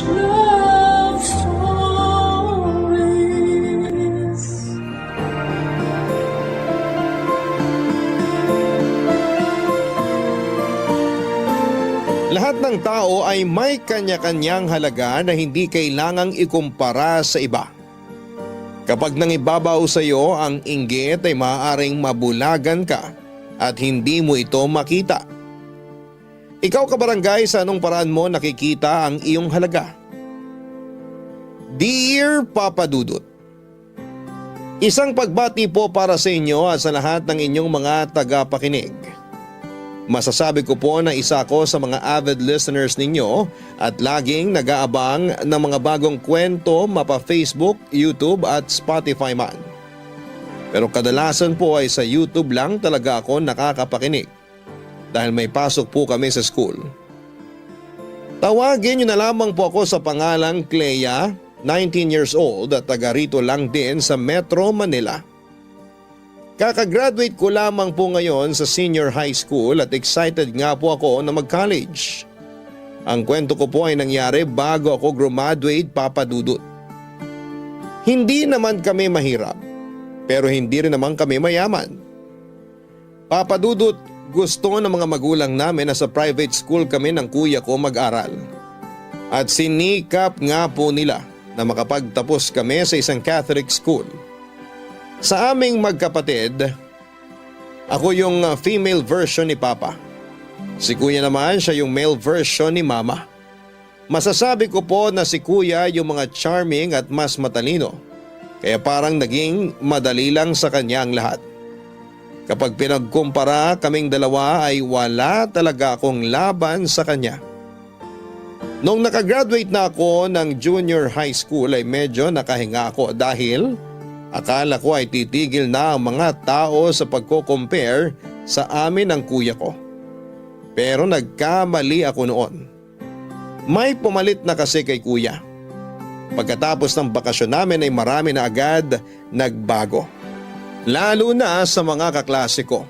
love stories. Lahat ng tao ay may kanya-kanyang halaga na hindi kailangang ikumpara sa iba. Kapag nangibabaw sa iyo ang inggit ay maaaring mabulagan ka at hindi mo ito makita. Ikaw kabarangay, sa anong paraan mo nakikita ang iyong halaga? Dear Papa Dudut, isang pagbati po para sa inyo at sa lahat ng inyong mga tagapakinig. Masasabi ko po na isa ako sa mga avid listeners ninyo at laging nag-aabang ng mga bagong kwento mapa Facebook, YouTube at Spotify man. Pero kadalasan po ay sa YouTube lang talaga ako nakakapakinig dahil may pasok po kami sa school. Tawagin niyo na lamang po ako sa pangalang Clea, 19 years old at taga rito lang din sa Metro Manila. Kakagraduate ko lamang po ngayon sa senior high school at excited nga po ako na mag-college. Ang kwento ko po ay nangyari bago ako graduate, Papa Dudut. Hindi naman kami mahirap, pero hindi rin naman kami mayaman. Papa Dudut, gusto ng mga magulang namin na sa private school kami ng kuya ko mag-aral. At sinikap nga po nila na makapagtapos kami sa isang Catholic school. Sa aming magkapatid, ako yung female version ni Papa. Si Kuya naman siya yung male version ni Mama. Masasabi ko po na si Kuya yung mga charming at mas matalino, kaya parang naging madali lang sa kanya ang lahat. Kapag pinagkumpara kaming dalawa ay wala talaga akong laban sa kanya. Nung nakagraduate na ako ng junior high school ay medyo nakahinga ako dahil akala ko ay titigil na ang mga tao sa pagko-compare sa amin ng kuya ko. Pero nagkamali ako noon. May pumalit na kasi kay kuya. Pagkatapos ng bakasyon namin ay marami na agad nagbago. Lalo na sa mga kaklase ko.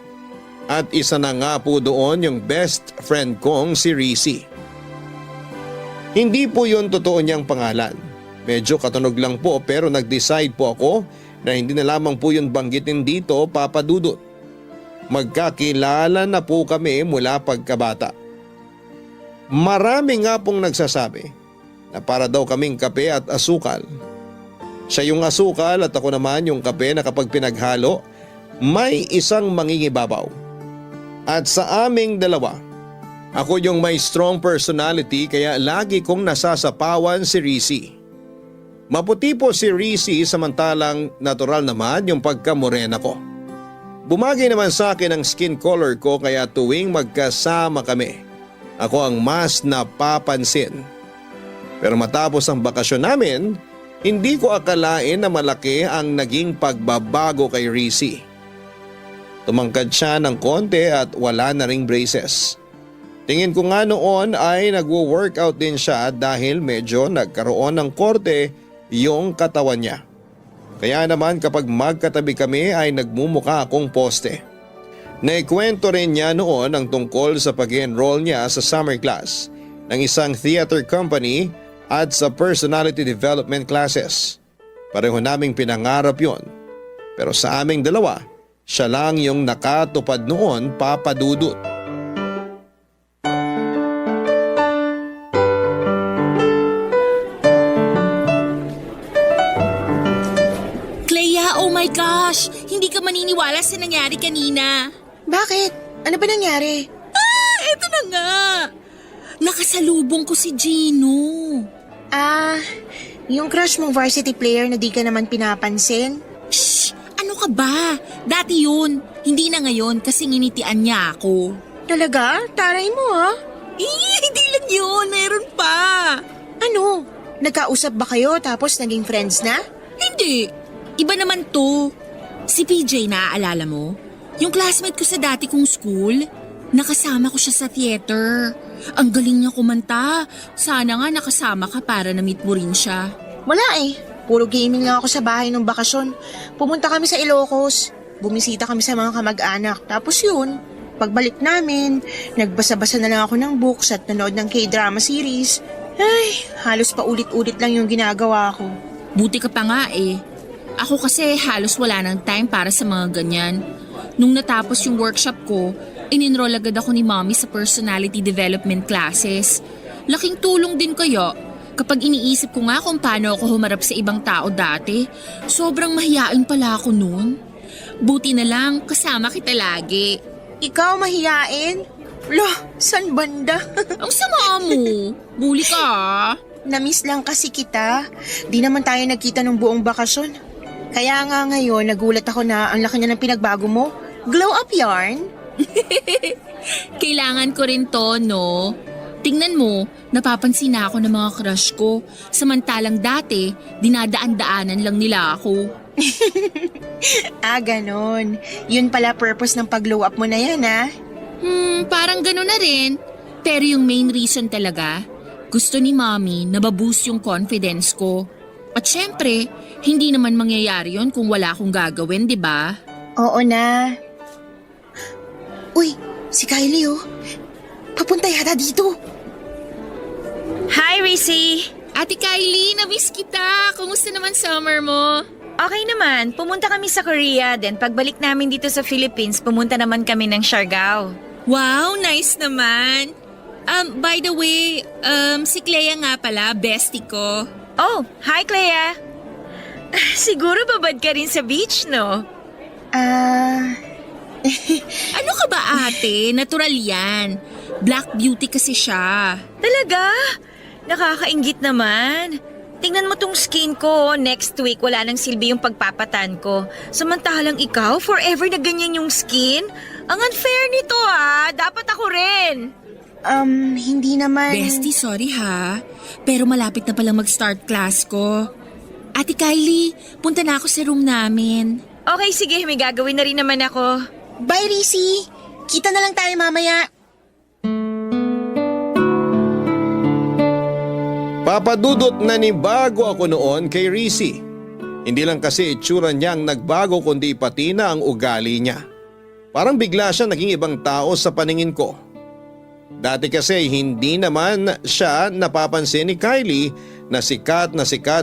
At isa na nga po doon yung best friend kong si Rizzy. Hindi po yun totoo niyang pangalan. Medyo katunog lang po pero nag-decide po ako na hindi na lamang po yun banggitin dito, Papa Dudut. Magkakilala na po kami mula pagkabata. Marami nga pong nagsasabi na para daw kaming kape at asukal. Siya yung asukal at ako naman yung kape na kapag pinaghalo, may isang mangingibabaw. At sa aming dalawa, ako yung may strong personality kaya lagi kong nasasapawan si Rizzy. Maputi po si Rizzy samantalang natural naman yung pagkamorena ko. Bumagay naman sa akin ang skin color ko kaya tuwing magkasama kami, ako ang mas napapansin. Pero matapos ang bakasyon namin, hindi ko akalain na malaki ang naging pagbabago kay Rizzy. Tumangkad siya ng konti at wala na ring braces. Tingin ko nga noon ay nagwo-workout din siya dahil medyo nagkaroon ng korte yung katawan niya. Kaya naman kapag magkatabi kami ay nagmumukha akong poste. Naikwento rin niya noon ang tungkol sa pag-enroll niya sa summer class ng isang theater company at sa personality development classes. Pareho naming pinangarap yon. Pero sa aming dalawa, siya lang yung nakatupad noon, Papa Dudut. Oh my gosh! Hindi ka maniniwala sa nangyari kanina. Bakit? Ano ba nangyari? Eto na nga! Nakasalubong ko si Gino. Yung crush mong varsity player na di ka naman pinapansin? Shh! Ano ka ba? Dati yun. Hindi na ngayon kasi nginitian niya ako. Talaga? Taray mo ha? Hindi lang yun. Meron pa. Ano? Nagkausap ba kayo tapos naging friends na? Hindi. Iba naman to. Si PJ, naaalala mo? Yung classmate ko sa dati kong school. Nakasama ko siya sa theater. Ang galing niya kumanta. Sana nga nakasama ka para na-meet mo rin siya. Wala eh. Puro gaming lang ako sa bahay nung bakasyon. Pumunta kami sa Ilocos. Bumisita kami sa mga kamag-anak. Tapos yun, pagbalik namin, nagbasa-basa na lang ako ng books at nanood ng K-drama series. Ay, halos pa ulit-ulit lang yung ginagawa ko. Buti ka pa nga eh. Ako kasi halos wala ng time para sa mga ganyan. Nung natapos yung workshop ko, in-enroll agad ako ni Mommy sa personality development classes. Laking tulong din kaya. Kapag iniisip ko nga kung paano ako humarap sa ibang tao dati, sobrang mahiyain pala ako noon. Buti na lang, kasama kita lagi. Ikaw mahiyain? Lah, san banda? Ang sama mo. Bully ka ah. Namiss lang kasi kita. Di naman tayo nagkita nung buong bakasyon. Kaya nga ngayon, nagulat ako na ang laki na ng pinagbago mo. Glow up yarn? Kailangan ko rin to, no? Tingnan mo, napapansin na ako ng mga crush ko. Samantalang dati, dinadaan-daanan lang nila ako. Ah, ganon. Yun pala purpose ng pag-glow up mo na yan, ah. Parang gano'n na rin. Pero yung main reason talaga, gusto ni Mommy na baboost yung confidence ko. At syempre, hindi naman mangyayari yon kung wala akong gagawin, di ba? Oo na. Uy, si Kylie oh. Papunta yata dito. Hi, Rissy! Ate Kylie, na-miss kita. Kumusta naman summer mo? Okay naman, pumunta kami sa Korea, then pagbalik namin dito sa Philippines, pumunta naman kami ng Siargao. Wow, nice naman. By the way, si Clea nga pala, bestie ko. Oh, hi Clea! Siguro babad ka rin sa beach, no? Ano ka ba ate? Natural yan. Black beauty kasi siya. Talaga? Nakakainggit naman. Tingnan mo tong skin ko, next week wala nang silbi yung pagpapatan ko. Samantalang ikaw, forever na ganyan yung skin? Ang unfair nito ah, dapat ako rin. Hindi naman. Bestie, sorry ha. Pero malapit na palang mag-start class ko. Ate Kylie, punta na ako sa room namin. Okay, sige, may gagawin na rin naman ako. Bye, Rissy. Kita na lang tayo mamaya. Papadudot na ni bago ako noon kay Rissy. Hindi lang kasi itsura niyang nagbago kundi pati na ang ugali niya. Parang bigla siya naging ibang tao sa paningin ko. Dati kasi hindi naman siya napapansin ni Kylie na sikat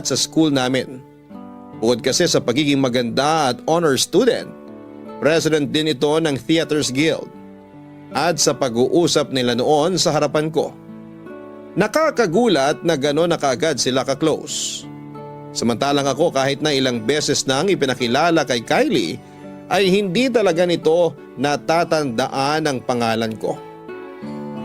sa school namin. Bukod kasi sa pagiging maganda at honor student, president din ito ng Theaters Guild. At sa pag-uusap nila noon sa harapan ko, nakakagulat na gano'n na kaagad sila ka-close. Samantalang ako kahit na ilang beses nang ipinakilala kay Kylie ay hindi talaga nito natatandaan ang pangalan ko.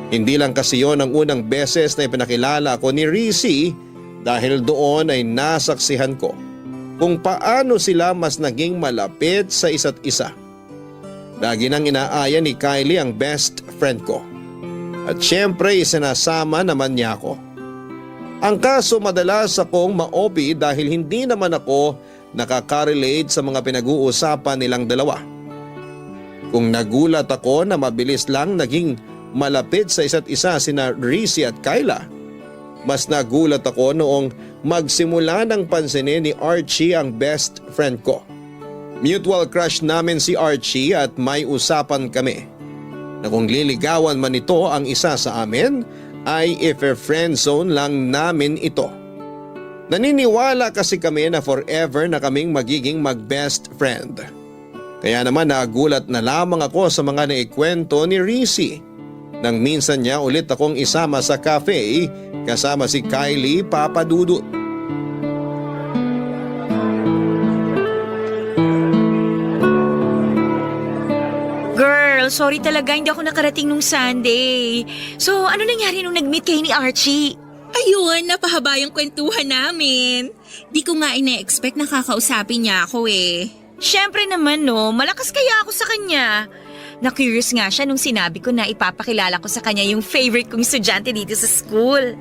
Hindi lang kasi yon ang unang beses na ipinakilala ko ni Rissy dahil doon ay nasaksihan ko kung paano sila mas naging malapit sa isa't isa. Lagi nang inaaya ni Kylie ang best friend ko. At syempre isinasama naman niya ako. Ang kaso madalas akong ma-OP dahil hindi naman ako nakaka-relate sa mga pinag-uusapan nilang dalawa. Kung nagulat ako na mabilis lang naging malapit sa isa't isa sina Rissy at Kyla, mas nagulat ako noong magsimula ng pansinin ni Archie ang best friend ko. Mutual crush namin si Archie at may usapan kami na kung liligawan man ito ang isa sa amin ay if-friend zone lang namin ito. Naniniwala kasi kami na forever na kaming magiging mag-best friend. Kaya naman nagulat na lamang ako sa mga naikwento ni Rissy nang minsan niya ulit akong isama sa cafe kasama si Kylie Papadudut. Girl, sorry talaga, hindi ako nakarating nung Sunday. So, ano nangyari nung nag-meet kayo ni Archie? Ayun, napahaba yung kwentuhan namin. Di ko nga ina-expect na kakausapin niya ako eh. Siyempre naman no, malakas kaya ako sa kanya. Na-curious nga siya nung sinabi ko na ipapakilala ko sa kanya yung favorite kong estudyante dito sa school.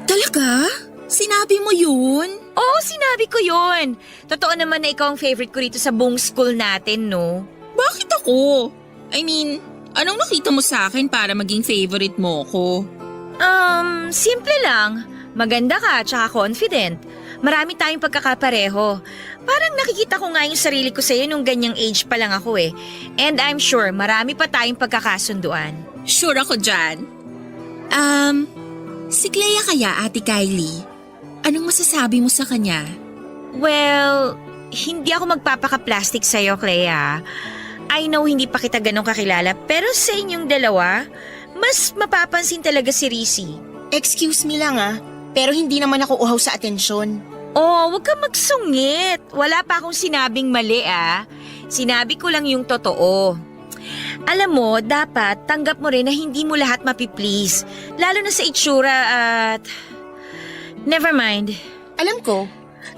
Talaga? Sinabi mo yun? Oo, sinabi ko yun. Totoo naman na ikaw ang favorite ko dito sa buong school natin, no? Bakit ako? I mean, anong nakita mo sa akin para maging favorite mo ko? Simple lang. Maganda ka, tsaka confident. Marami tayong pagkakapareho. Parang nakikita ko nga yung sarili ko sa'yo nung ganyang age pa lang ako eh. And I'm sure marami pa tayong pagkakasunduan. Sure ako dyan. Si Clea kaya, Ate Kylie? Anong masasabi mo sa kanya? Well, hindi ako magpapaka-plastic sa'yo, Clea. I know hindi pa kita ganun kakilala, pero sa inyong dalawa, mas mapapansin talaga si Rizzy. Excuse me lang pero hindi naman ako uhaw sa atensyon. Oh, wag kang magsungit. Wala pa akong sinabing mali Sinabi ko lang yung totoo. Alam mo, dapat tanggap mo rin na hindi mo lahat mapiplease. Lalo na sa itsura at... Never mind. Alam ko,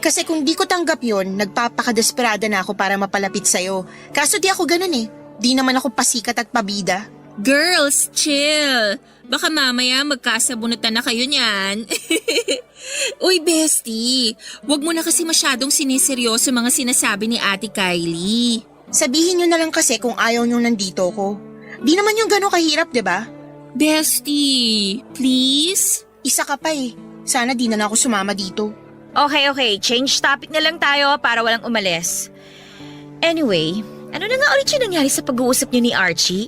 kasi kung di ko tanggap yon, nagpapakadesperada na ako para mapalapit sa'yo. Kaso di ako ganun Di naman ako pasikat at pabida. Girls, chill. Baka mamaya magkasabunutan na kayo niyan. Uy, bestie, wag mo na kasi masyadong siniseryoso mga sinasabi ni Ate Kylie. Sabihin nyo na lang kasi kung ayaw nyo nandito ko. Di naman yung gano'ng kahirap, diba? Bestie, please? Isa ka pa Sana di na ako sumama dito. Okay. Change topic na lang tayo para walang umalis. Anyway, ano na nga ulit yung nangyari sa pag-uusap niyo ni Archie?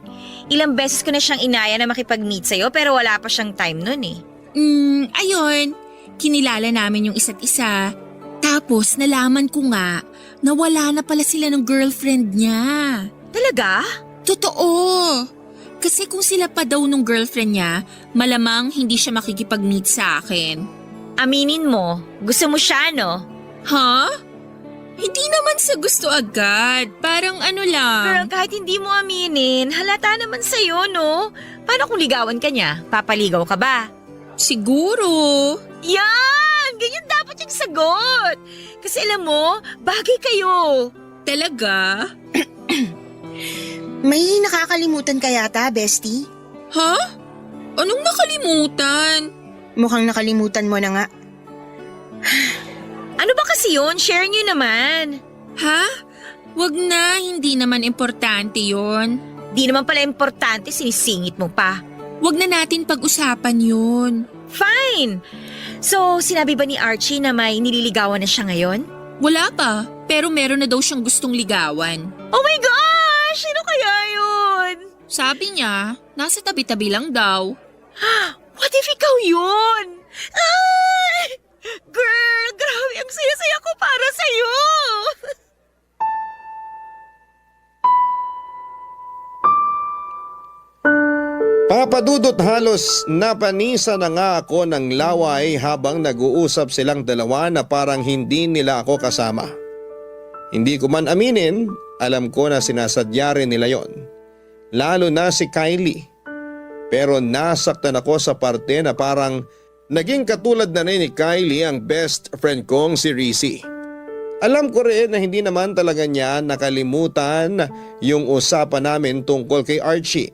Ilang beses ko na siyang inaya na makipag-meet sa'yo pero wala pa siyang time nun Ayun. Kinilala namin yung isa't isa. Tapos nalaman ko nga na wala na pala sila ng girlfriend niya. Talaga? Totoo. Kasi kung sila pa daw nung girlfriend niya, malamang hindi siya makikipag-meet sa akin. Aminin mo, gusto mo siya, no? Ha? Hindi naman sa gusto agad. Parang ano lang. Girl, kahit hindi mo aminin, halata naman sa'yo, no? Paano kung ligawan ka niya? Papaligaw ka ba? Siguro. Yan! Ganyan dapat yung sagot! Kasi alam mo, bagay kayo. Talaga? May nakakalimutan ka yata, bestie? Ha? Anong nakalimutan? Mukhang nakalimutan mo na nga. Ano ba kasi yun? Share niyo naman. Ha? Wag na, hindi naman importante yon. Di naman pala importante, sinisingit mo pa. Wag na natin pag-usapan yun. Fine! So, sinabi ba ni Archie na may nililigawan na siya ngayon? Wala pa, pero meron na daw siyang gustong ligawan. Oh my gosh! Sino kaya yun? Sabi niya, nasa tabi-tabi lang daw. What if ikaw yun? Ay! Girl, grabe ang saya-saya ko para sa'yo! Papadudot halos napanisa na nga ako ng laway habang nag-uusap silang dalawa na parang hindi nila ako kasama. Hindi ko man aminin, alam ko na sinasadya rin nila yon. Lalo na si Kylie. Pero nasaktan ako sa parte na parang naging katulad na rin ni Kylie ang best friend kong si Rizzy. Alam ko rin na hindi naman talaga niya nakalimutan yung usapan namin tungkol kay Archie.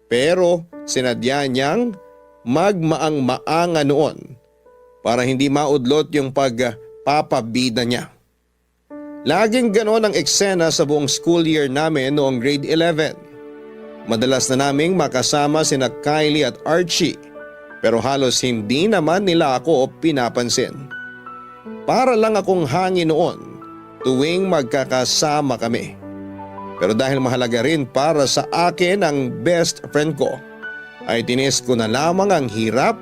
Pero sinadya niyang magmaang-maanga noon para hindi maudlot yung pagpapabida niya. Laging ganon ang eksena sa buong school year namin noong grade 11. Madalas na naming makasama sina Kylie at Archie pero halos hindi naman nila ako pinapansin. Para lang akong hangin noon tuwing magkakasama kami. Pero dahil mahalaga rin para sa akin ang best friend ko, ay tinis ko na lamang ang hirap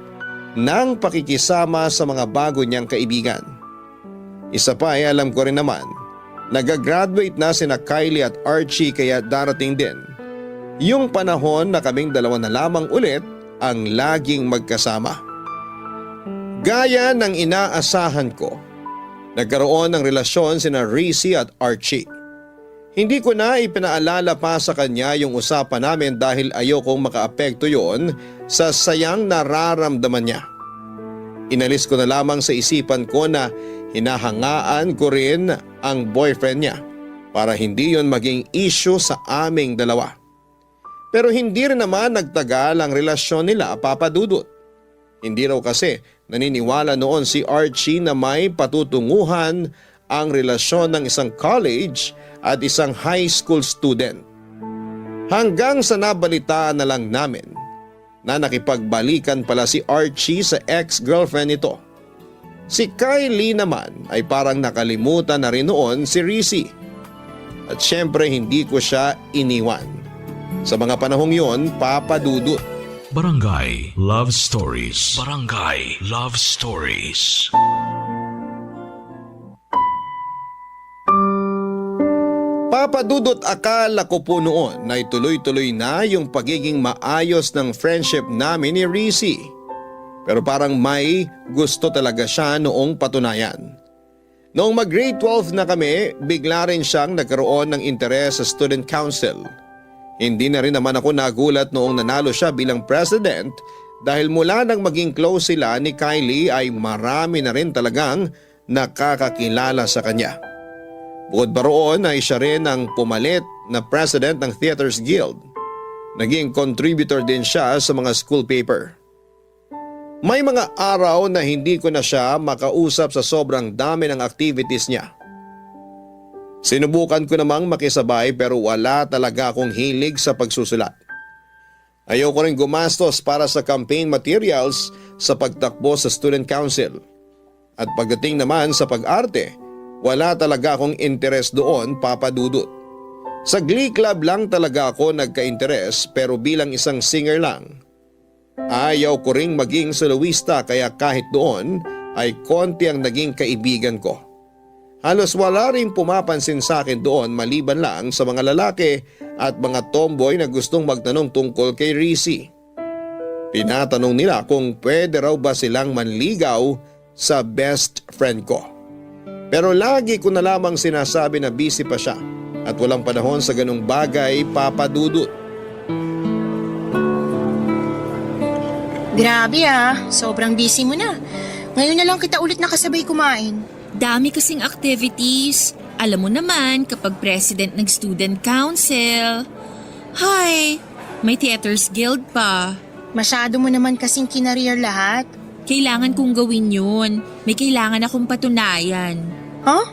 ng pakikisama sa mga bago niyang kaibigan. Isa pa ay alam ko rin naman, nag-graduate na sina Kylie at Archie kaya darating din yung panahon na kaming dalawa na lamang ulit ang laging magkasama. Gaya ng inaasahan ko, nagkaroon ng relasyon sina Rizzy at Archie. Hindi ko na ipinaalala pa sa kanya yung usapan namin dahil ayokong makaapekto yon sa sayang nararamdaman niya. Inalis ko na lamang sa isipan ko na hinahangaan ko rin ang boyfriend niya para hindi yon maging issue sa aming dalawa. Pero hindi rin naman nagtagal ang relasyon nila, Papa Dudut. Hindi raw kasi naniniwala noon si Archie na may patutunguhan ang relasyon ng isang college at isang high school student. Hanggang sa nabalitaan na lang namin na nakipagbalikan pala si Archie sa ex-girlfriend nito. Si Kylie naman ay parang nakalimutan na rin noon si Rizzy. At syempre hindi ko siya iniwan. Sa mga panahong yon, Papa Dudut, Barangay Love Stories. Barangay Love Stories. Papadudot, akala ko po noon na ituloy-tuloy na yung pagiging maayos ng friendship namin ni Rizzy. Pero parang may gusto talaga siya noong patunayan. Noong mag-grade 12 na kami, bigla rin siyang nagkaroon ng interes sa student council. Hindi na rin naman ako nagulat noong nanalo siya bilang president dahil mula nang maging close sila ni Kylie ay marami na rin talagang nakakakilala sa kanya. Bukod pa roon ay siya rin ang pumalit na president ng Theaters Guild. Naging contributor din siya sa mga school paper. May mga araw na hindi ko na siya makausap sa sobrang dami ng activities niya. Sinubukan ko namang makisabay pero wala talaga akong hilig sa pagsusulat. Ayoko rin gumastos para sa campaign materials sa pagtakbo sa student council. At pagdating naman sa pag-arte, wala talaga akong interes doon, Papa Dudut. Sa Glee Club lang talaga ako nagka-interes pero bilang isang singer lang. Ayaw ko ring maging soloista kaya kahit doon ay konti ang naging kaibigan ko. Halos wala rin pumapansin sa akin doon maliban lang sa mga lalaki at mga tomboy na gustong magtanong tungkol kay Rizzy. Tinatanong nila kung pwede raw ba silang manligaw sa best friend ko. Pero lagi ko na lamang sinasabi na busy pa siya at walang panahon sa ganung bagay, Papa Dudut. Grabe sobrang busy mo na. Ngayon na lang kita ulit nakasabay kumain. Dami kasing activities. Alam mo naman kapag president ng student council. Hay, may Theaters Guild pa. Masyado mo naman kasing kinareer lahat. Kailangan kong gawin yun. May kailangan akong patunayan. Huh?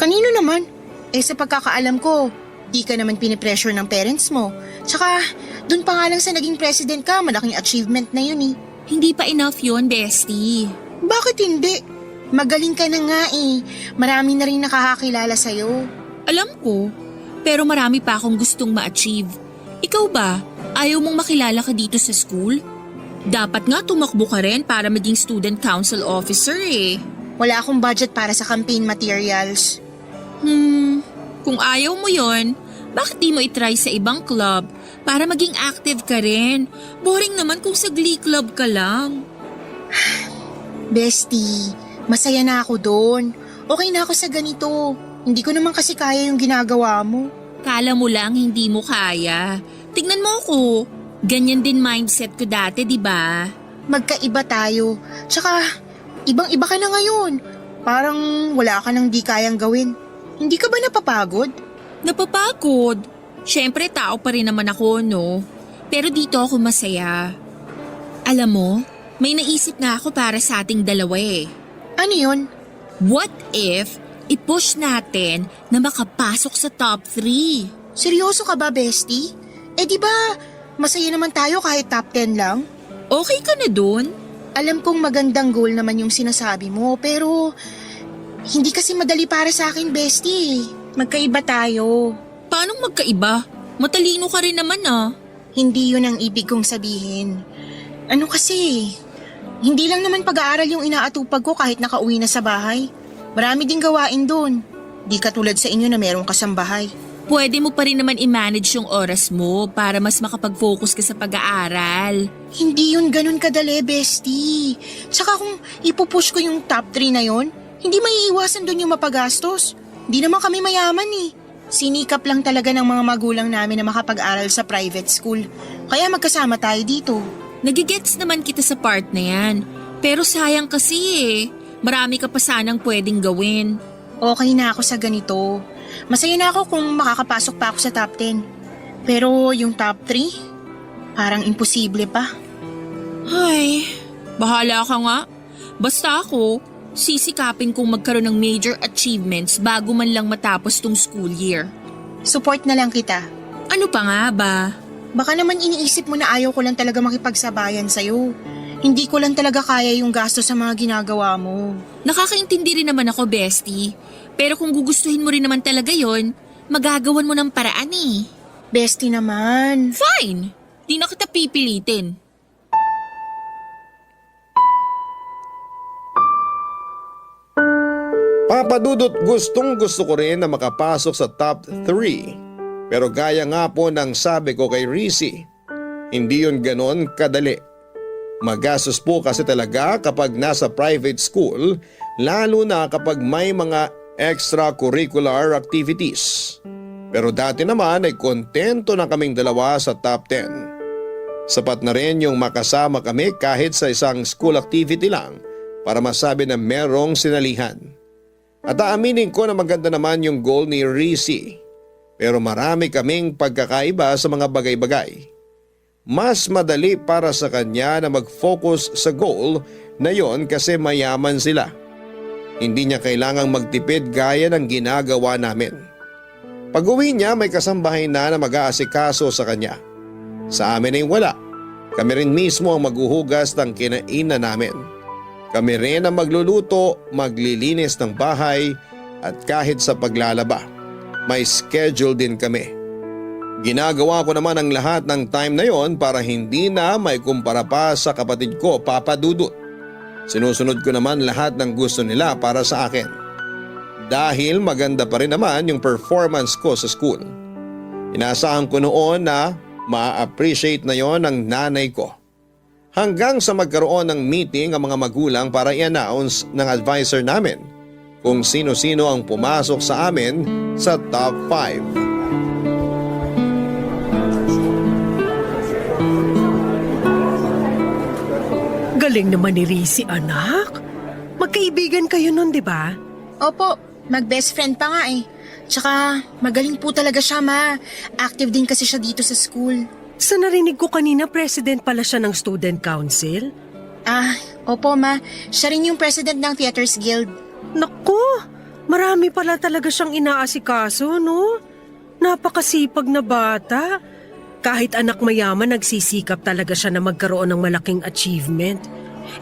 Kanino naman? Sa pagkakaalam ko, di ka naman pinipressure ng parents mo. Tsaka, dun pa nga lang sa naging president ka, malaking achievement na yun eh. Hindi pa enough yun, bestie. Bakit hindi? Magaling ka na nga eh. Marami na rin nakakakilala sa'yo. Alam ko, pero marami pa akong gustong ma-achieve. Ikaw ba, ayaw mong makilala ka dito sa school? Dapat nga tumakbo ka rin para maging student council officer eh. Wala akong budget para sa campaign materials. Kung ayaw mo yon, bakit di mo itry sa ibang club para maging active ka rin? Boring naman kung sa Glee Club ka lang. Bestie, masaya na ako doon. Okay na ako sa ganito. Hindi ko naman kasi kaya yung ginagawa mo. Kala mo lang hindi mo kaya. Tignan mo ako. Ganyan din mindset ko dati, di ba? Magkaiba tayo. Tsaka, ibang-iba ka na ngayon. Parang wala ka nang di kayang gawin. Hindi ka ba napapagod? Napapagod. Siyempre tao pa rin naman ako, no? Pero dito ako masaya. Alam mo, may naisip nga ako para sa ating dalawa eh. Ano yun? What if i-push natin na makapasok sa top 3? Seryoso ka ba, bestie? Di ba, masaya naman tayo kahit top 10 lang? Okay ka na dun? Alam kong magandang goal naman yung sinasabi mo, pero hindi kasi madali para sa akin, bestie. Magkaiba tayo. Paanong magkaiba? Matalino ka rin naman ah. Hindi yun ang ibig kong sabihin. Ano kasi, hindi lang naman pag-aaral yung inaatupag ko kahit nakauwi na sa bahay. Marami ding gawain doon. Di katulad sa inyo na merong kasambahay. Pwede mo pa rin naman i-manage yung oras mo para mas makapag-focus ka sa pag-aaral. Hindi yun ganun kadali, bestie. Saka kung ipupush ko yung top 3 na yon, hindi maiiwasan doon yung mapagastos. Hindi naman kami mayaman eh. Sinikap lang talaga ng mga magulang namin na makapag-aral sa private school. Kaya magkasama tayo dito. Nagigets naman kita sa part na yan. Pero sayang kasi eh. Marami ka pa sanang pwedeng gawin. Okay na ako sa ganito. Masaya na ako kung makakapasok pa ako sa top 10. Pero yung top 3, parang imposible pa. Ay, bahala ka nga. Basta ako, sisikapin kong magkaroon ng major achievements bago man lang matapos tong school year. Support na lang kita. Ano pa nga ba? Baka naman iniisip mo na ayaw ko lang talaga makipagsabayan sa'yo. Hindi ko lang talaga kaya yung gasto sa mga ginagawa mo. Nakakaintindi rin naman ako, bestie. Pero kung gugustuhin mo rin naman talaga yon, magagawan mo ng paraan eh. Bestie naman. Fine! Di na kita pipilitin. Papa Dudut, gustong gusto ko rin na makapasok sa top 3. Pero gaya nga po ng sabi ko kay Rizzy, hindi yun ganon kadali. Magastos po kasi talaga kapag nasa private school, lalo na kapag may mga extracurricular activities. Pero dati naman ay kontento na kaming dalawa sa top 10. Sapat na rin yung makasama kami kahit sa isang school activity lang para masabi na merong sinalihan. At aaminin ko na maganda naman yung goal ni Rizzy. Pero marami kaming pagkakaiba sa mga bagay-bagay. Mas madali para sa kanya na mag-focus sa goal na yon kasi mayaman sila. Hindi niya kailangang magtipid gaya ng ginagawa namin. Pag-uwi niya may kasambahay na mag-aasikaso sa kanya. Sa amin ay wala. Kami rin mismo ang maghuhugas ng kinainan namin. Kami rin ang magluluto, maglilinis ng bahay at kahit sa paglalaba. May schedule din kami. Ginagawa ko naman ang lahat ng time na yon para hindi na may kumpara pa sa kapatid ko, Papa Dudut. Sinusunod ko naman lahat ng gusto nila para sa akin. Dahil maganda pa rin naman yung performance ko sa school. Inaasahan ko noon na ma-appreciate na yon ng nanay ko. Hanggang sa magkaroon ng meeting ang mga magulang para i-announce ng advisor namin kung sino-sino ang pumasok sa amin sa top 5. Galing naman ni Rizzy, anak. Magkaibigan kayo nun, di ba? Opo, mag-best friend pa nga eh. Tsaka magaling po talaga siya, ma. Active din kasi siya dito sa school. Sa narinig ko kanina, president pala siya ng student council. Opo, ma. Siya rin yung president ng Theaters Guild. Naku, marami pala talaga siyang inaasikaso, no? Napakasipag na bata. Kahit anak mayaman, nagsisikap talaga siya na magkaroon ng malaking achievement.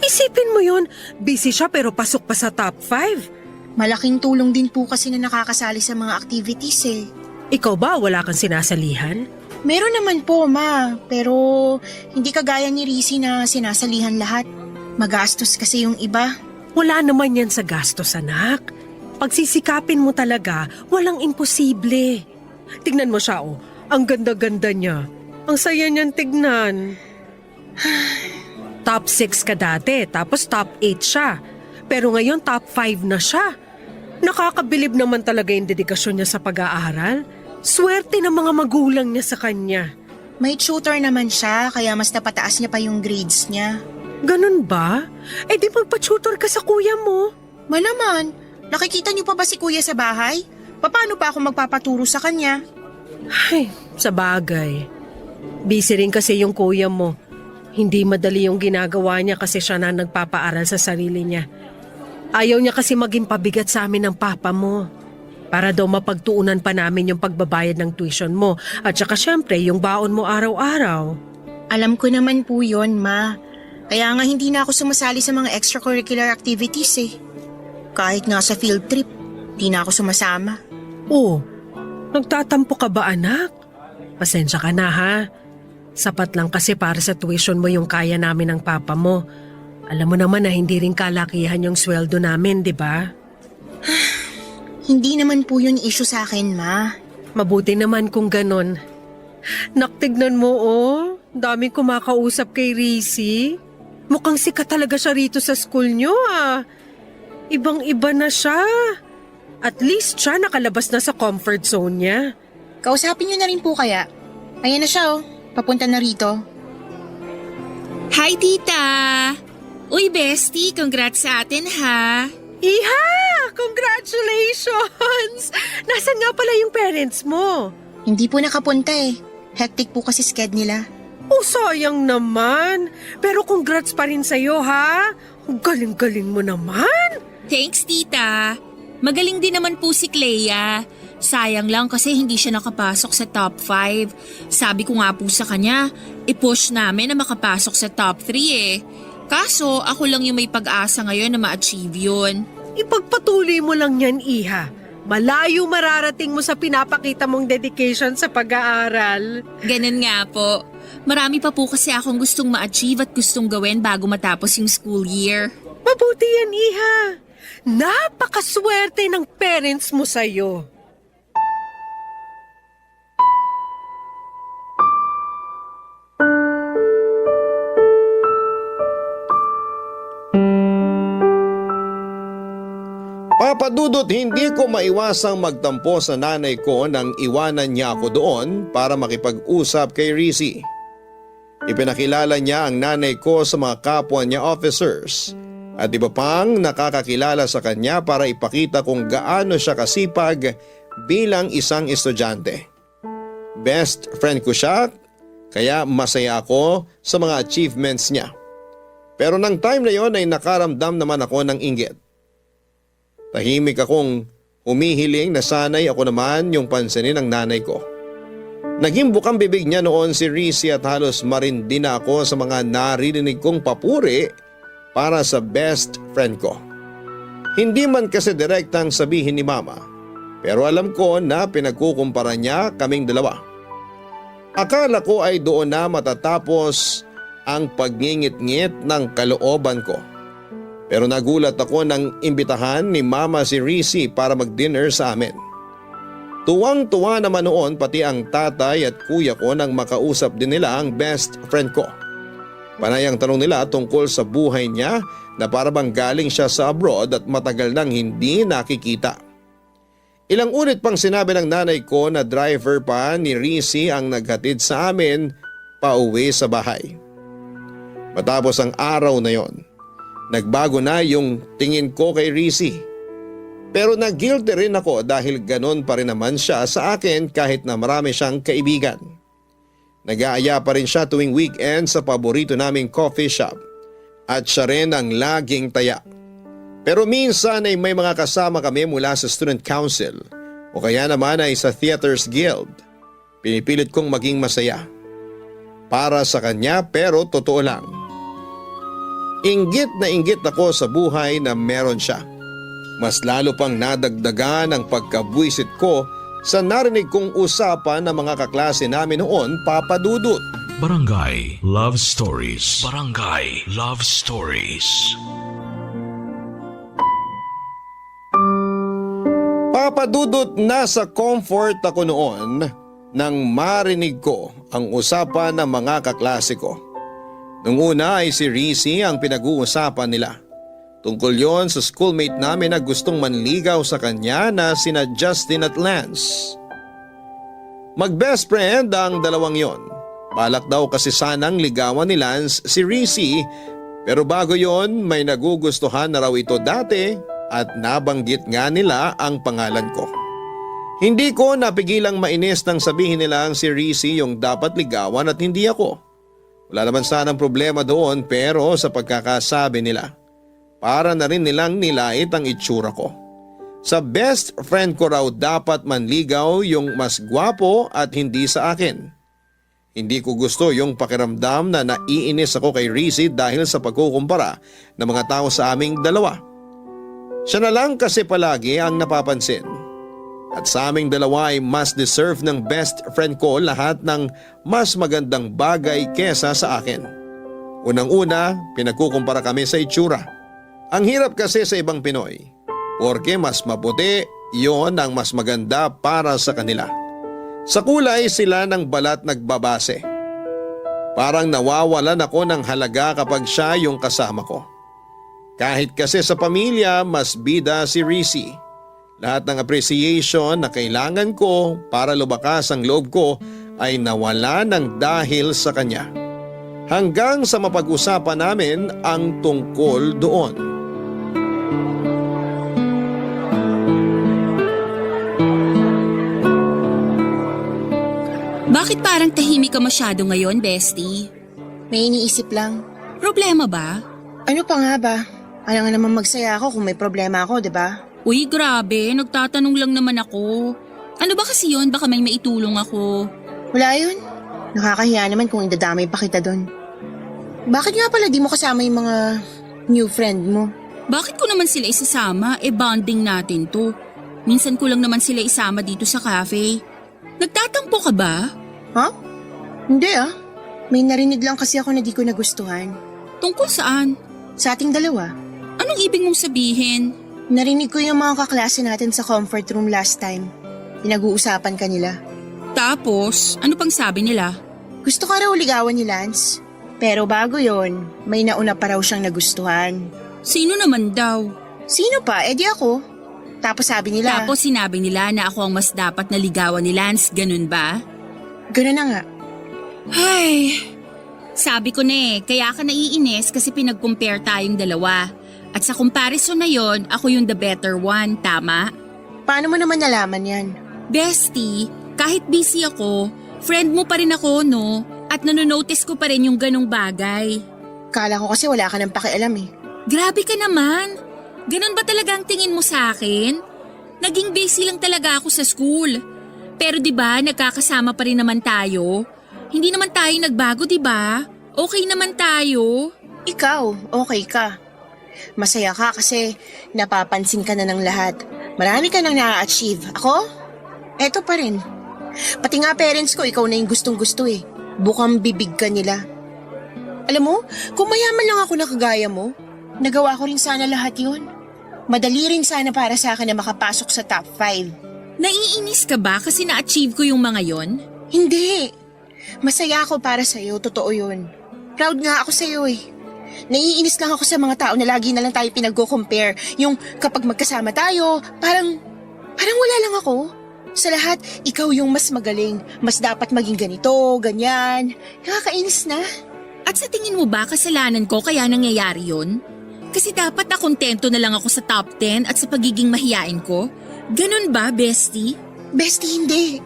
Isipin mo yun, busy siya pero pasok pa sa top 5. Malaking tulong din po kasi na nakakasali sa mga activities eh. Ikaw ba, wala kang sinasalihan? Meron naman po, ma. Pero hindi kagaya ni Rizzy na sinasalihan lahat. Magastos kasi yung iba. Wala naman yan sa gastos, anak. Pagsisikapin mo talaga, walang imposible. Tignan mo siya, oh. Ang ganda-ganda niya. Ang saya niyan tignan. Top 6 ka dati, tapos top 8 siya. Pero ngayon top 5 na siya. Nakakabilib naman talaga yung dedikasyon niya sa pag-aaral. Swerte ng mga magulang niya sa kanya. May tutor naman siya, kaya mas napataas niya pa yung grades niya. Ganun ba? Eh di magpa-tutor ka sa kuya mo. Malaman, nakikita niyo pa ba si kuya sa bahay? Paano pa ako magpapaturo sa kanya? Ay, sa bagay. Busy rin kasi yung kuya mo. Hindi madali yung ginagawa niya kasi siya na nagpapaaral sa sarili niya. Ayaw niya kasi maging pabigat sa amin ng papa mo. Para daw mapagtuunan pa namin yung pagbabayad ng tuition mo at saka syempre yung baon mo araw-araw. Alam ko naman po yun, ma. Kaya nga hindi na ako sumasali sa mga extracurricular activities eh. Kahit nga sa field trip, di na ako sumasama. Oh, nagtatampo ka ba anak? Pasensya ka na ha. Sapat lang kasi para sa tuition mo yung kaya namin ng papa mo. Alam mo naman na hindi rin kalakihan yung sweldo namin, di ba? Hindi naman po yun issue sa akin, ma. Mabuti naman kung ganon. Naktignan mo oh, daming kumakausap kay Rizzy. Mukhang sikat talaga siya rito sa school nyo ah. Ibang-iba na siya. At least siya nakalabas na sa comfort zone niya. Kausapin niyo na rin po kaya. Ayan na siya oh, papunta na rito. Hi, tita! Uy, bestie, congrats sa atin ha! Iha! Congratulations! Nasaan nga pala yung parents mo? Hindi po nakapunta eh. Hectic po kasi schedule nila. Oh, sayang naman. Pero congrats pa rin sa'yo, ha? Ang galing-galing mo naman. Thanks, tita! Magaling din naman po si Clea. Sayang lang kasi hindi siya nakapasok sa top 5. Sabi ko nga po sa kanya, i-push namin na makapasok sa top 3 eh. Kaso ako lang yung may pag-asa ngayon na ma-achieve yun. Ipagpatuloy mo lang yan, Iha. Malayo mararating mo sa pinapakita mong dedication sa pag-aaral. Ganun nga po. Marami pa po kasi akong gustong ma-achieve at gustong gawin bago matapos yung school year. Mabuti yan, Iha. Napakaswerte ng parents mo sa'yo. Papadudot, hindi ko maiwasang magtampo sa nanay ko nang iwanan niya ako doon para makipag-usap kay Rizzy. Ipinakilala niya ang nanay ko sa mga kapwa niya officers at iba pang nakakakilala sa kanya para ipakita kung gaano siya kasipag bilang isang estudyante. Best friend ko siya, kaya masaya ako sa mga achievements niya. Pero nang time na yon ay nakaramdam naman ako ng inggit. Tahimik akong humihiling na sanay ako naman yung pansinin ng nanay ko. Naging bukang bibig niya noon si Rizzy at halos marindi na ako sa mga naririnig kong papuri para sa best friend ko. Hindi man kasi direktang sabihin ni mama, pero alam ko na pinagkukumpara niya kaming dalawa. Akala ko ay doon na matatapos ang pagngingit-ngit ng kalooban ko. Pero nagulat ako nang imbitahan ni mama si Rizzy para mag-dinner sa amin. Tuwang-tuwa naman noon pati ang tatay at kuya ko nang makausap din nila ang best friend ko. Panay ang tanong nila tungkol sa buhay niya na parabang galing siya sa abroad at matagal nang hindi nakikita. Ilang ulit pang sinabi ng nanay ko na driver pa ni Rizzy ang naghatid sa amin pauwi sa bahay. Matapos ang araw na yon, nagbago na yung tingin ko kay Rizzy. Pero nag-guilty rin ako dahil ganon pa rin naman siya sa akin kahit na marami siyang kaibigan. Nag-aaya pa rin siya tuwing weekend sa paborito naming coffee shop at siya rin ang laging taya. Pero minsan ay may mga kasama kami mula sa student council o kaya naman ay sa theaters guild. Pinipilit kong maging masaya. Para sa kanya pero totoo lang. Inggit na inggit ako sa buhay na meron siya. Mas lalo pang nadagdagan ang pagkabwisit ko sa narinig kong usapan ng mga kaklase namin noon, Papa Dudut. Barangay Love Stories. Barangay Love Stories. Papa Dudut, nasa comfort ako noon nang marinig ko ang usapan ng mga kaklase ko. Nung una ay si Rizzy ang pinag-uusapan nila. Tungkol yon sa schoolmate namin na gustong manligaw sa kanya na sina Justin at Lance. Mag-best friend ang dalawang yon. Balak daw kasi sanang ligawan ni Lance si Rizzy, pero bago yon may nagugustuhan na raw ito dati at nabanggit nga nila ang pangalan ko. Hindi ko napigilang mainis nang sabihin nila ang si Rizzy yung dapat ligawan at hindi ako. Wala naman sanang problema doon pero sa pagkakasabi nila, para na rin nilang nilait ang itsura ko. Sa best friend ko raw dapat manligaw yung mas gwapo at hindi sa akin. Hindi ko gusto yung pakiramdam na naiinis ako kay Rizzy dahil sa pagkukumpara ng mga tao sa aming dalawa. Siya na lang kasi palagi ang napapansin. At sa aming dalawa ay mas deserve ng best friend ko lahat ng mas magandang bagay kesa sa akin. Unang-una, pinagkukumpara kami sa itsura. Ang hirap kasi sa ibang Pinoy, porque mas maputi, yon ang mas maganda para sa kanila. Sa kulay sila ng balat nagbabase. Parang nawawalan ako ng halaga kapag siya yung kasama ko. Kahit kasi sa pamilya, mas bida si Rizzy. Lahat ng appreciation na kailangan ko para lumakas ang loob ko ay nawala ng dahil sa kanya. Hanggang sa mapag-usapan namin ang tungkol doon. Bakit parang tahimik ka masyado ngayon, bestie? May iniisip lang. Problema ba? Ano pa nga ba? Alam nga naman magsaya ako kung may problema ako, di ba? Uy, grabe. Nagtatanong lang naman ako. Ano ba kasi yun? Baka may maitulong ako. Wala yun. Nakakahiya naman kung idadamay pa kita doon. Bakit nga pala di mo kasama yung mga new friend mo? Bakit ko naman sila isasama? Bonding natin to. Minsan ko lang naman sila isama dito sa cafe. Nagtatampo ka ba? Ha? Hindi ah. May narinig lang kasi ako na di ko nagustuhan. Tungkol saan? Sa ating dalawa. Anong ibig mong sabihin? Narinig ko yung mga kaklase natin sa comfort room last time. Pinag-uusapan ka nila. Tapos, ano pang sabi nila? Gusto ka raw ligawan ni Lance. Pero bago yon, may nauna pa raw siyang nagustuhan. Sino naman daw? Sino pa? Eh di ako. Tapos sabi nila, Tapos sinabi nila na ako ang mas dapat na ligawan ni Lance, ganun ba? gano'n na nga. Ay, sabi ko na kaya ka naiinis kasi pinag-compare tayong dalawa. At sa comparison na yon, ako yung the better one, tama? Paano mo naman nalaman yan? Bestie, kahit busy ako, friend mo pa rin ako, no? At nanonotice ko pa rin yung ganong bagay. Kala ko kasi wala ka nang pakialam eh. Grabe ka naman. Ganon ba talaga ang tingin mo sa akin? Naging busy lang talaga ako sa school. Pero 'di ba, nagkakasama pa rin naman tayo. Hindi naman tayo nagbago, 'di ba? Okay naman tayo. Ikaw, okay ka. Masaya ka kasi napapansin ka na ng lahat. Marami ka nang na-achieve. Ako? Eto pa rin. Pati nga parents ko, ikaw na yung gustong-gusto eh. Bukang bibig ka nila. Alam mo, kung mayaman lang ako na kagaya mo, nagawa ko rin sana lahat yun. Madali rin sana para sa akin na makapasok sa top 5. Naiinis ka ba kasi na-achieve ko yung mga yon? Hindi. Masaya ako para sa'yo, totoo yun. Proud nga ako sa'yo eh. Naiinis lang ako sa mga tao na lagi na lang tayo pinag-compare. Yung kapag magkasama tayo, parang wala lang ako. Sa lahat, ikaw yung mas magaling. Mas dapat maging ganito, ganyan. Nakakainis na. At sa tingin mo ba kasalanan ko kaya nangyayari yon? Kasi dapat na kontento na lang ako sa top 10 at sa pagiging mahiyain ko. Ganun ba, bestie? Bestie, hindi.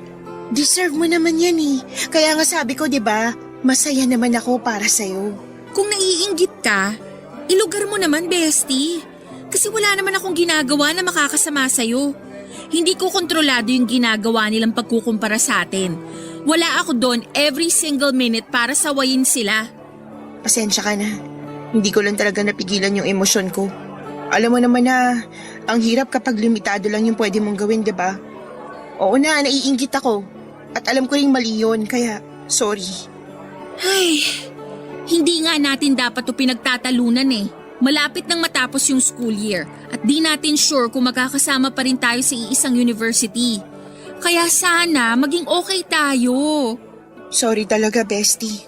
Deserve mo naman yan eh. Kaya nga sabi ko, di ba, masaya naman ako para sa'yo. Kung naiinggit ka, ilugar mo naman, bestie. Kasi wala naman akong ginagawa na makakasama sa'yo. Hindi ko kontrolado yung ginagawa nilang pagkukumpara sa atin. Wala ako doon every single minute para sawayin sila. Pasensya ka na. Hindi ko lang talaga napigilan yung emosyon ko. Alam mo naman na, ang hirap kapag limitado lang yung pwede mong gawin, di ba? Oo na, naiinggit ako. At alam ko ring mali yun, kaya sorry. Ay, hindi nga natin dapat ito pinagtatalunan eh. Malapit nang matapos yung school year at di natin sure kung magkakasama pa rin tayo sa iisang university. Kaya sana maging okay tayo. Sorry talaga, bestie.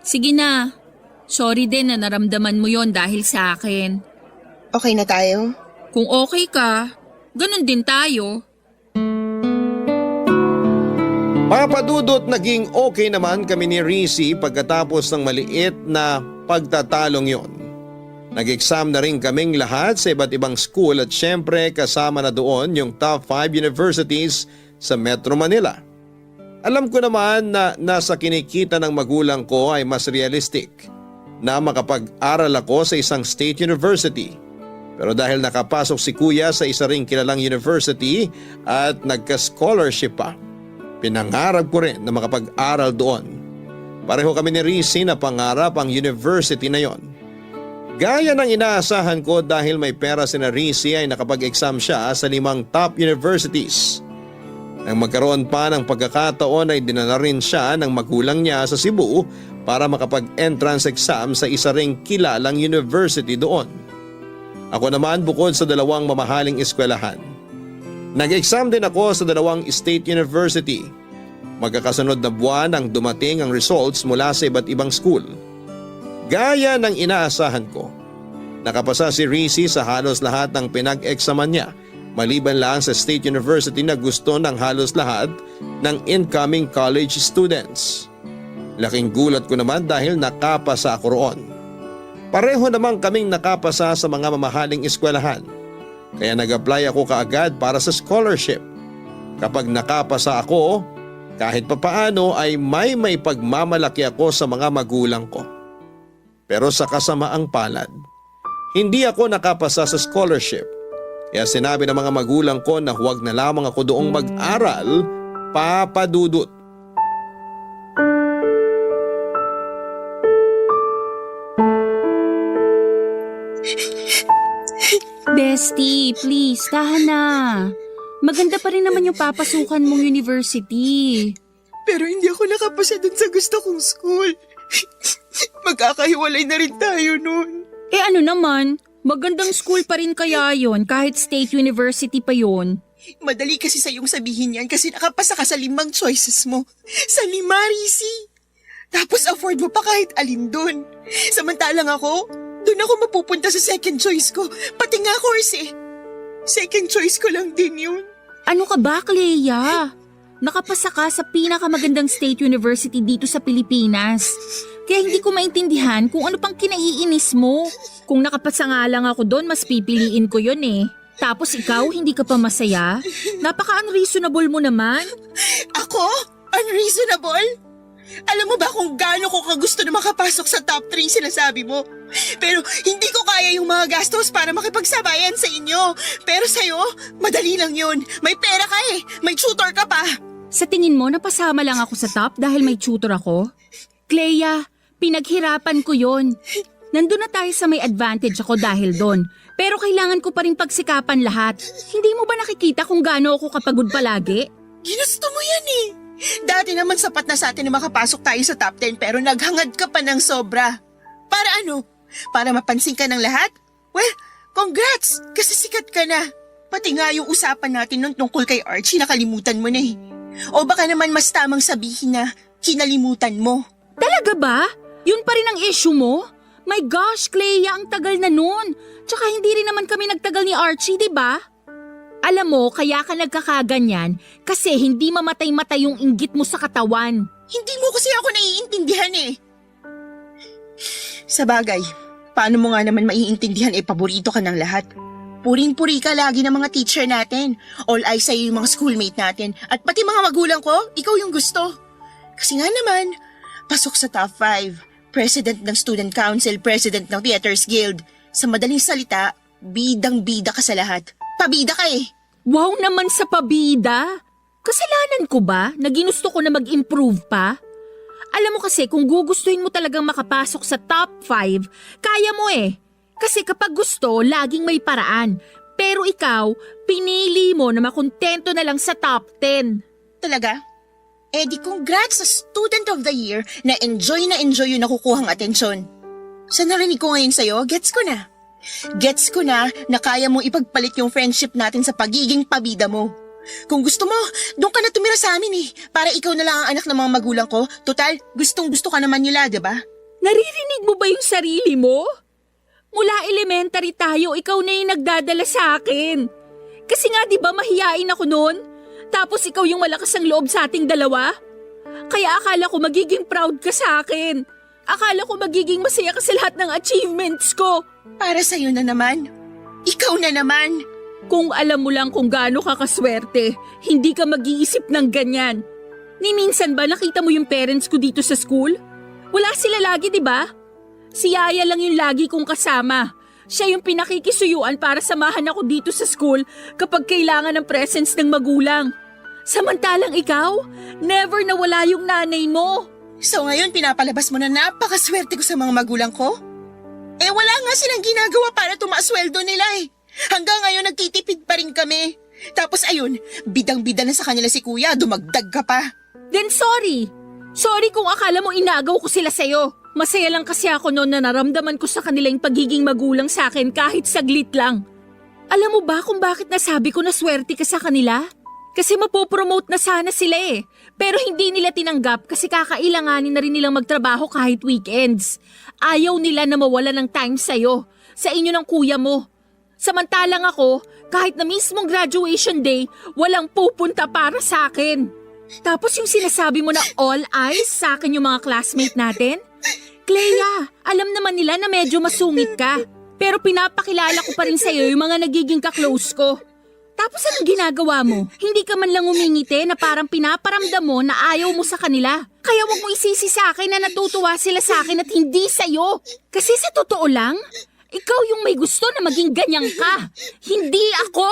Sige na. Sorry din na naramdaman mo yon dahil sa akin. Okay na tayo? Kung okay ka, ganun din tayo. Papadudot, naging okay naman kami ni Rizzy pagkatapos ng maliit na pagtatalong yon. Nag-exam na rin kaming lahat sa iba't ibang school at syempre kasama na doon yung top 5 universities sa Metro Manila. Alam ko naman na nasa kinikita ng magulang ko ay mas realistic na makapag-aral ako sa isang state university. Pero dahil nakapasok si kuya sa isa ring kilalang university at nagka-scholarship pa, pinangarap ko rin na makapag-aral doon. Pareho kami ni Rizzy na pangarap ang university na yon. Gaya ng inaasahan ko dahil may pera si Rizzy ay nakapag-exam siya sa 5 top universities. Nang magkaroon pa ng pagkakataon ay dinala rin siya ng magulang niya sa Cebu para makapag-entrance exam sa isa ring kilalang university doon. Ako naman bukod sa 2 mamahaling eskwelahan. Nag-exam din ako sa 2 state university. Magkakasunod na buwan ang dumating ang results mula sa iba't ibang school. Gaya ng inaasahan ko, nakapasa si Rizzy sa halos lahat ng pinag-examan niya, maliban lang sa State University na gusto ng halos lahat ng incoming college students. Laking gulat ko naman dahil nakapasa ako roon. Pareho namang kaming nakapasa sa mga mamahaling eskwelahan, kaya nag-apply ako kaagad para sa scholarship. Kapag nakapasa ako, kahit papaano ay may pagmamalaki ako sa mga magulang ko. Pero sa kasamaang palad, hindi ako nakapasa sa scholarship. Kaya sinabi ng mga magulang ko na huwag na lamang ako doong mag-aral, papadudot. Bestie, please, tahan na. Maganda pa rin naman yung papasukan mong university. Pero hindi ako nakapasa dun sa gusto kong school. Magkakahiwalay na rin tayo nun. Eh ano naman, Magandang school pa rin kaya yon kahit state university pa yon. Madali kasi sa'yong sabihin yan kasi nakapasa ka sa 5 choices mo. Sa 5, Risi. Tapos afford mo pa kahit alin dun. Samantalang ako, dun ako mapupunta sa second choice ko. Pati nga course eh. Second choice ko lang din yun. Ano ka ba, Clea? Nakapasa ka sa pinakamagandang state university dito sa Pilipinas. Kaya hindi ko maintindihan kung ano pang kinaiinis mo. Kung nakapasa nga lang ako doon, mas pipiliin ko yun eh. Tapos ikaw, hindi ka pa masaya? Napaka-unreasonable mo naman. Ako? Unreasonable? Alam mo ba kung gaano ko kagusto na makapasok sa top 3 sinasabi mo? Pero hindi ko kaya yung mga gastos para makipagsabayan sa inyo. Pero sa'yo, madali lang yun. May pera ka eh. May tutor ka pa. Sa tingin mo, napasama lang ako sa top dahil may tutor ako? Clea, pinaghirapan ko yon. Nandun na tayo sa may advantage ako dahil doon. Pero kailangan ko pa rin pagsikapan lahat. Hindi mo ba nakikita kung gaano ako kapagod palagi? Ginusto mo yan eh. Dati naman sapat na sa atin na makapasok tayo sa top 10 pero naghangad ka pa ng sobra. Para ano? Para mapansin ka ng lahat? Well, congrats! Kasi sikat ka na. Pati nga yung usapan natin nung tungkol kay Archie nakalimutan mo na eh. O baka naman mas tamang sabihin na kinalimutan mo. Talaga ba? Yun pa rin ang issue mo? My gosh, Clea, ang tagal na nun. Tsaka hindi rin naman kami nagtagal ni Archie, di ba? Alam mo, kaya ka nagkakaganyan kasi hindi mamatay-matay yung inggit mo sa katawan. Hindi mo kasi ako naiintindihan eh. Sa bagay, paano mo nga naman maiintindihan paborito ka ng lahat? Puring-puri ka lagi ng mga teacher natin. All eyes sa'yo yung mga schoolmate natin. At pati mga magulang ko, ikaw yung gusto. Kasi nga naman, pasok sa top 5. President ng Student Council, President ng Theaters Guild. Sa madaling salita, bidang-bida ka sa lahat. Pabida ka eh. Wow naman sa pabida! Kasalanan ko ba na ginusto ko na mag-improve pa? Alam mo kasi kung gugustuhin mo talagang makapasok sa top 5, kaya mo eh. Kasi kapag gusto, laging may paraan. Pero ikaw, pinili mo na makontento na lang sa top 10. Talaga? Di congrats sa Student of the Year na enjoy yung nakukuhang atensyon. Sa narinig ko ngayon sa'yo, gets ko na. Gets ko na kaya mong ipagpalit yung friendship natin sa pagiging pabida mo. Kung gusto mo, doon ka na tumira sa amin eh. Para ikaw na lang ang anak ng mga magulang ko. Total, gustong-gusto ka naman nila, diba? Naririnig mo ba yung sarili mo? Mula elementary tayo, ikaw na yung nagdadala sa akin. Kasi nga di ba mahiyain ako noon? Tapos ikaw yung malakas ang loob sa ating dalawa? Kaya akala ko magiging proud ka sa akin. Akala ko magiging masaya ka sa lahat ng achievements ko. Para sa'yo na naman. Ikaw na naman. Kung alam mo lang kung gaano ka kaswerte, hindi ka mag-iisip ng ganyan. Ni minsan ba nakita mo yung parents ko dito sa school? Wala sila lagi, di ba? Si Yaya lang yung lagi kong kasama. Siya yung pinakikisuyuan para samahan ako dito sa school kapag kailangan ng presence ng magulang. Samantalang ikaw, never nawala yung nanay mo. So ngayon pinapalabas mo na napakaswerte ko sa mga magulang ko? Wala nga silang ginagawa para tumaasweldo nila eh. Hanggang ngayon nagtitipid pa rin kami. Tapos ayun, bidang-bida na sa kanila si kuya, dumagdag ka pa. Then sorry. Sorry kung akala mo inagaw ko sila sa'yo. Masaya lang kasi ako noon na naramdaman ko sa kanila yung pagiging magulang sa akin kahit saglit lang. Alam mo ba kung bakit nasabi ko na swerte ka sa kanila? Kasi mapopromote na sana sila eh. Pero hindi nila tinanggap kasi kakailanganin na rin nilang magtrabaho kahit weekends. Ayaw nila na mawala ng time sa'yo, sa inyo ng kuya mo. Samantalang ako, kahit na mismong graduation day, walang pupunta para sa akin. Tapos yung sinasabi mo na all eyes sa akin yung mga classmate natin? Clea, alam naman nila na medyo masungit ka. Pero pinapakilala ko pa rin sa'yo yung mga nagiging ka-close ko. Tapos anong ginagawa mo? Hindi ka man lang umingiti na parang pinaparamdam mo na ayaw mo sa kanila. Kaya wag mo isisi sa akin na natutuwa sila sa akin at hindi sa'yo. Kasi sa totoo lang, ikaw yung may gusto na maging ganyan ka. Hindi ako.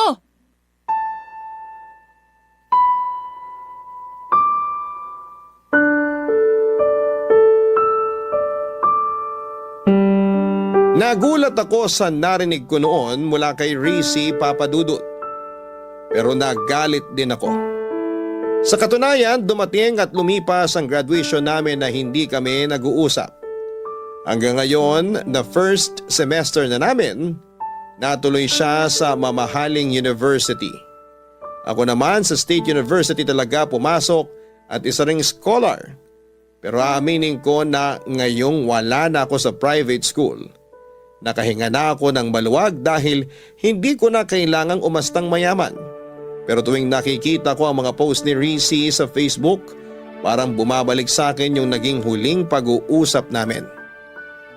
Nagulat ako sa narinig ko noon mula kay Risi Papadudut. Pero nagalit din ako. Sa katunayan, dumating at lumipas ang graduation namin na hindi kami nag-uusap. Hanggang ngayon, na first semester na namin, Natuloy siya sa mamahaling university. Ako naman sa State University talaga pumasok at isa ring scholar. Pero aaminin ko na ngayong wala na ako sa private school. Nakahinga na ako ng maluwag dahil hindi ko na kailangang umastang mayaman. Pero tuwing nakikita ko ang mga post ni Rizzy sa Facebook, parang bumabalik sa akin yung naging huling pag-uusap namin.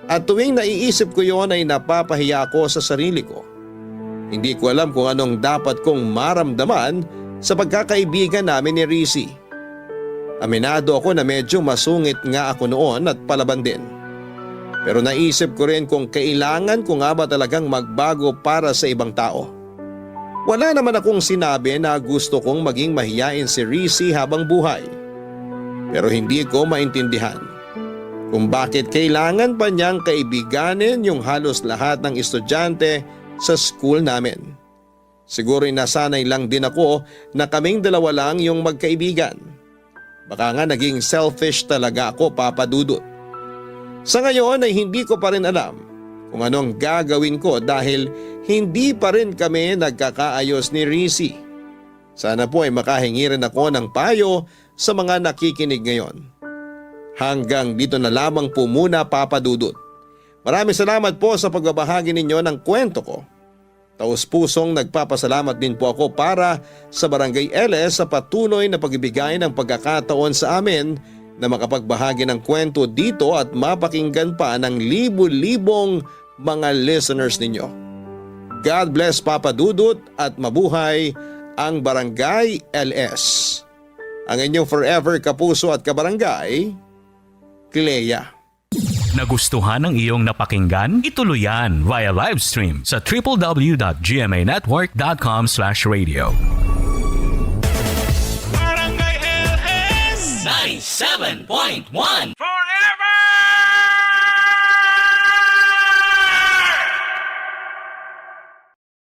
At tuwing naiisip ko yon ay napapahiya ako sa sarili ko. Hindi ko alam kung anong dapat kong maramdaman sa pagkakaibigan namin ni Rizzy. Aminado ako na medyo masungit nga ako noon at palaban din. Pero naisip ko rin kung kailangan ko nga ba talagang magbago para sa ibang tao. Wala naman akong sinabi na gusto kong maging mahiyain si Rizzy habang buhay. Pero hindi ko maintindihan kung bakit kailangan pa niyang kaibiganin yung halos lahat ng estudyante sa school namin. Siguro'y nasanay lang din ako na kaming dalawa lang yung magkaibigan. Baka nga naging selfish talaga ako, Papa Dudut. Sa ngayon ay hindi ko pa rin alam kung anong gagawin ko dahil hindi pa rin kami nagkakaayos ni Rizzy. Sana po ay makahingi rin ako ng payo sa mga nakikinig ngayon. Hanggang dito na lamang po muna, Papa Dudut. Maraming salamat po sa pagbabahagi ninyo ng kwento ko. Taos-pusong nagpapasalamat din po ako para sa Barangay LS sa patuloy na pagbibigay ng pagkakataon sa amin na makapagbahagi ng kwento dito at mapakinggan pa ng libu-libong mga listeners ninyo. God bless, Papa Dudut, at mabuhay ang Barangay LS. Ang inyong forever kapuso at kabarangay, Clea. Nagustuhan ng iyong napakinggan? Ituloy yan via live stream sa www.gmanetwork.com/radio. Barangay LS 97.1 Forever